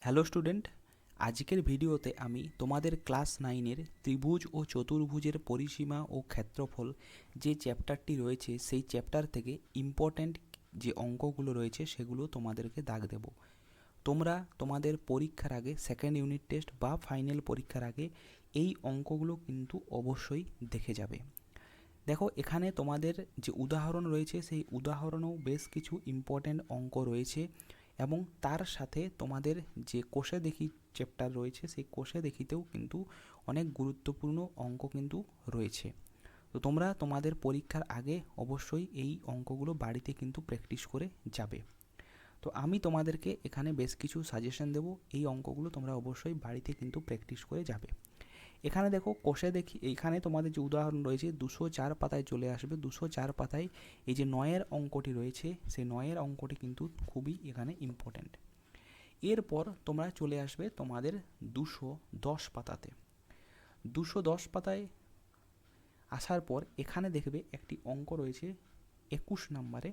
Hello student, আজকের ভিডিওতে আমি তোমাদের ক্লাস 9-এর ত্রিভুজ ও চতুর্ভুজের পরিসীমা ও ক্ষেত্রফল যে চ্যাপ্টারটি রয়েছে সেই চ্যাপ্টার থেকে ইম্পর্ট্যান্ট যে অঙ্কগুলো রয়েছে সেগুলো তোমাদেরকে দাগ দেব। তোমরা তোমাদের পরীক্ষার আগে সেকেন্ড ইউনিট টেস্ট বা ফাইনাল পরীক্ষার আগে এই অঙ্কগুলো কিন্তু অবশ্যই দেখে যাবে। দেখো, এখানে তোমাদের যে উদাহরণ রয়েছে সেই উদাহরণেও বেশ কিছু ইম্পর্ট্যান্ট অঙ্ক রয়েছে এবং তার সাথে তোমাদের যে কোষে দেখি চ্যাপ্টার রয়েছে সেই কোষে দেখিতেও কিন্তু অনেক গুরুত্বপূর্ণ অঙ্ক কিন্তু রয়েছে। তো তোমরা তোমাদের পরীক্ষার আগে অবশ্যই এই অঙ্কগুলো বাড়িতে কিন্তু প্র্যাকটিস করে যাবে। তো আমি তোমাদেরকে এখানে বেশ কিছু সাজেশন দেব, এই অঙ্কগুলো তোমরা অবশ্যই বাড়িতে কিন্তু প্র্যাকটিস করে যাবে। এখানে দেখো, কোষে দেখি এখানে তোমাদের যে উদাহরণ রয়েছে 204 পাতায় চলে আসবে। 204 পাতায় এই যে 9-এর অঙ্কটি রয়েছে সেই 9-এর অঙ্কটি কিন্তু খুবই এখানে ইম্পর্ট্যান্ট। এরপর তোমরা চলে আসবে তোমাদের 210 পাতাতে। 210 পাতায় আসার পর এখানে দেখবে একটি অঙ্ক রয়েছে 21 নম্বরে।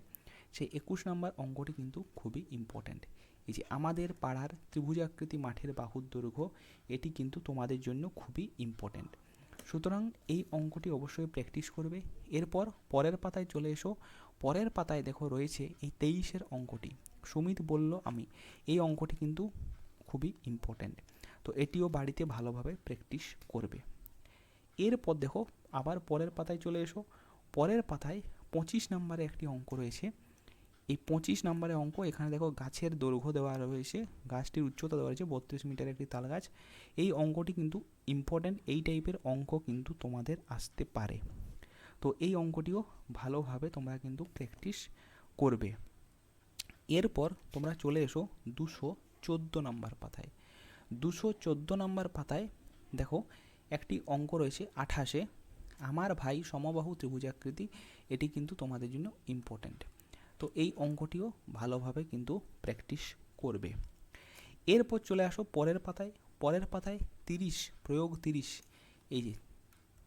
সেই 21 নম্বর অঙ্কটি কিন্তু খুবই ইম্পর্ট্যান্ট। এই যে আমাদের পাড়ার ত্রিভুজাকৃতি মাঠের বাহুর দৈর্ঘ্য, এটি কিন্তু তোমাদের জন্য খুবই ইম্পর্ট্যান্ট। সুতরাং এই অঙ্কটি অবশ্যই প্র্যাকটিস করবে। এরপর পরের পাতায় চলে এসো। পরের পাতায় দেখো রয়েছে এই 23-এর অঙ্কটি। সুমিত বলল আমি, এই অঙ্কটি কিন্তু খুবই ইম্পর্ট্যান্ট। তো এটিও বাড়িতে ভালোভাবে প্র্যাকটিস করবে। এরপর দেখো আবার পরের পাতায় চলে এসো। পরের পাতায় 25 নম্বরে একটি অঙ্ক রয়েছে। এই 25 নম্বরের অঙ্ক, এখানে দেখো গাছের দৈর্ঘ্য দেওয়া রয়েছে, গাছটির উচ্চতা দেওয়া রয়েছে 32 মিটার একটি তাল গাছ। এই অঙ্কটি কিন্তু ইম্পর্ট্যান্ট, এই টাইপের অঙ্ক কিন্তু তোমাদের আসতে পারে। তো এই অঙ্কটিও ভালোভাবে তোমরা কিন্তু প্র্যাকটিস করবে। এরপর তোমরা চলে এসো 214 নম্বর পাতায়। 214 নম্বর পাতায় দেখো একটি অঙ্ক রয়েছে 28-এ, আমার ভাই সমবাহু ত্রিভুজাকৃতি। এটি কিন্তু তোমাদের জন্য ইম্পর্ট্যান্ট। তো এই অঙ্কটিও ভালোভাবে কিন্তু প্র্যাকটিস করবে। এরপর চলে আসো পরের পাতায়। পরের পাতায় 30 প্রয়োগ 30, এই যে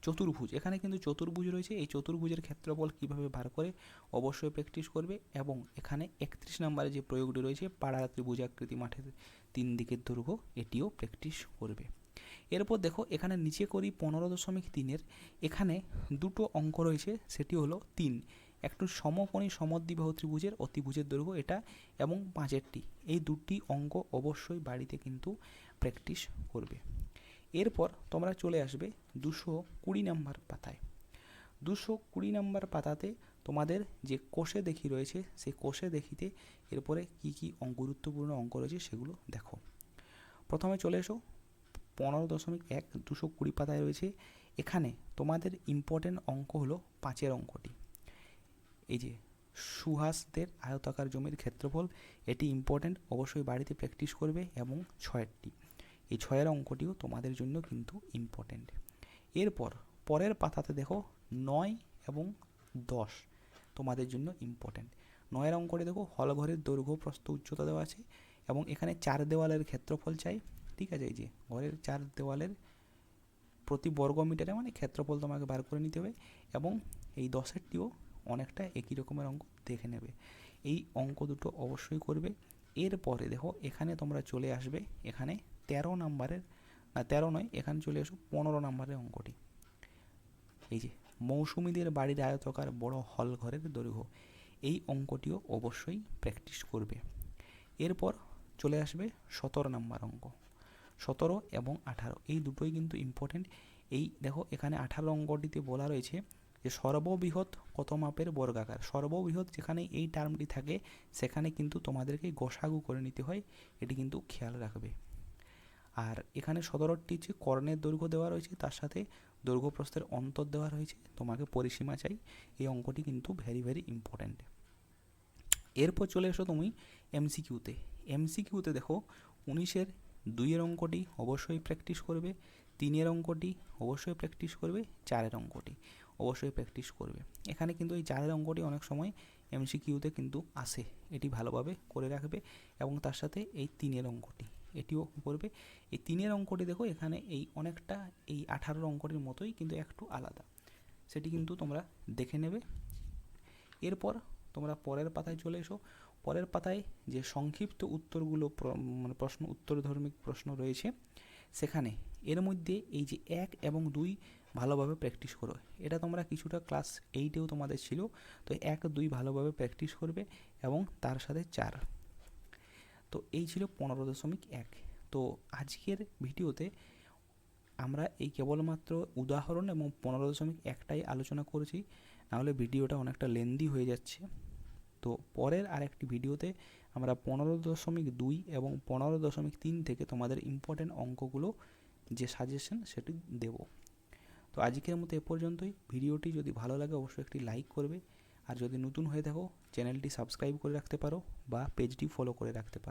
চতুর্ভুজ, এখানে কিন্তু চতুর্ভুজ রয়েছে। এই চতুর্ভুজের ক্ষেত্রফল কীভাবে বার করে অবশ্যই প্র্যাকটিস করবে। এবং এখানে 31 নম্বরে যে প্রয়োগটি রয়েছে পাড়া ত্রিভুজাকৃতি মাঠের 3 দিকের দৈর্ঘ্য, এটিও প্র্যাকটিস করবে। এরপর দেখো এখানে নিচে করি 15.3-এর এখানে দুটো অঙ্ক রয়েছে, সেটি হলো 3 একটু সমকোণী সমদ্বিবাহু ত্রিভুজের অতিভুজের দৈর্ঘ্য এটা এবং 5-এরটি। এই দুটি অঙ্ক অবশ্যই বাড়িতে কিন্তু প্র্যাকটিস করবে। এরপর তোমরা চলে আসবে 220 নম্বর পাতায়। 220 নম্বর পাতাতে তোমাদের যে কোষে দেখি রয়েছে সেই কোষে দেখিতে এরপরে কী কী গুরুত্বপূর্ণ অঙ্ক রয়েছে সেগুলো দেখো। প্রথমে চলে এসো 15.1 220 পাতায় রয়েছে। এখানে তোমাদের ইম্পর্টেন্ট অঙ্ক হলো 5-এর অঙ্কটি। এই যে সুহাসদের আয়তাকার জমির ক্ষেত্রফল, এটি ইম্পর্টেন্ট, অবশ্যই বাড়িতে প্র্যাকটিস করবে। এবং 6-এরটি, এই 6-এর অঙ্কটিও তোমাদের জন্য কিন্তু ইম্পর্টেন্ট। এরপর পরের পাতাতে দেখো 9 এবং 10 তোমাদের জন্য ইম্পর্টেন্ট। 9-এর অঙ্কটি দেখো হলঘরের দৈর্ঘ্য প্রস্থ উচ্চতা দেওয়া আছে এবং এখানে 4 দেওয়ালের ক্ষেত্রফল চাই। ঠিক আছে, এই যে ঘরের 4 দেওয়ালের প্রতি বর্গ মিটারে মানে ক্ষেত্রফল তোমাকে বার করে নিতে হবে। এবং এই 10-এরটিও অনেকটা একই রকমের অঙ্ক, দেখে নেবে। এই অঙ্ক দুটো অবশ্যই করবে। এরপরে দেখো এখানে তোমরা চলে আসবে, এখানে 13 নম্বরের, না 13 নয়, এখানে চলে আসো 15 নম্বরের অঙ্কটি। এই যে মৌসুমীদের বাড়ির আয়তকার বড় হল ঘরের দৈর্ঘ্য, এই অঙ্কটিও অবশ্যই প্র্যাকটিস করবে। এরপর চলে আসবে 17 নম্বর অঙ্ক। 17 এবং 18 এই দুটোই কিন্তু ইম্পর্টেন্ট। এই দেখো এখানে 18 অঙ্কটিতে বলা রয়েছে যে সর্ববৃহৎ কত মাপের বর্গাকার। সর্ববৃহৎ যেখানে এই টার্মটি থাকে সেখানে কিন্তু তোমাদেরকে গসাগু করে নিতে হয়, এটি কিন্তু খেয়াল রাখবে। আর এখানে 17টি যে কর্ণের দৈর্ঘ্য দেওয়া রয়েছে তার সাথে দৈর্ঘ্য প্রস্থের অন্তর দেওয়া রয়েছে, তোমাকে পরিসীমা চাই। এই অঙ্কটি কিন্তু ভেরি ভেরি ইম্পর্ট্যান্ট। এরপর চলে এসো তুমি এমসিকিউতে। এমসিকিউতে দেখো 19-এর 2-এর অঙ্কটি অবশ্যই প্র্যাকটিস করবে, 3-এর অঙ্কটি অবশ্যই প্র্যাকটিস করবে, 4-এর অঙ্কটি অবশ্যই প্র্যাকটিস করবে। এখানে কিন্তু এই 4-এর অঙ্কটি অনেক সময় এমসিকিউতে কিন্তু আসে, এটি ভালোভাবে করে রাখবে। এবং তার সাথে এই 3-এর অঙ্কটি এটিও করবে। এই 3-এর অঙ্কটি দেখো এখানে এই অনেকটা এই 18-এর অঙ্কটির মতোই কিন্তু একটু আলাদা, সেটি কিন্তু তোমরা দেখে নেবে। এরপর তোমরা পরের পাতায় চলে এসো। পরের পাতায় যে সংক্ষিপ্ত উত্তরগুলো মানে প্রশ্ন উত্তরধর্মী প্রশ্ন রয়েছে সেখানে এর মধ্যে এই যে 1 এবং 2 ভালোভাবে প্র্যাকটিস করো। এটা তোমরা কিছুটা ক্লাস 8এও তোমাদের ছিল, তো 1 2 ভালোভাবে প্র্যাকটিস করবে এবং তার সাথে 4। তো এই ছিল 15.1। তো আজকের ভিডিওতে আমরা এই কেবলমাত্র উদাহরণ এবং 15.1টাই আলোচনা করেছি, নাহলে ভিডিওটা অনেকটা লেন্দি হয়ে যাচ্ছে। তো পরের আরেকটি ভিডিওতে আমরা 15.2 এবং 15.3 থেকে তোমাদের ইম্পর্টেন্ট অঙ্কগুলো যে সাজেশন সেটি দেব। তো আজকের মতো এ পর্যন্তই। ভিডিওটি যদি ভালো লাগে অবশ্যই একটি লাইক করবে, আর যদি নতুন হয়ে থাকো চ্যানেলটি সাবস্ক্রাইব করে রাখতে পারো বা পেজটি ফলো করে রাখতে পারো।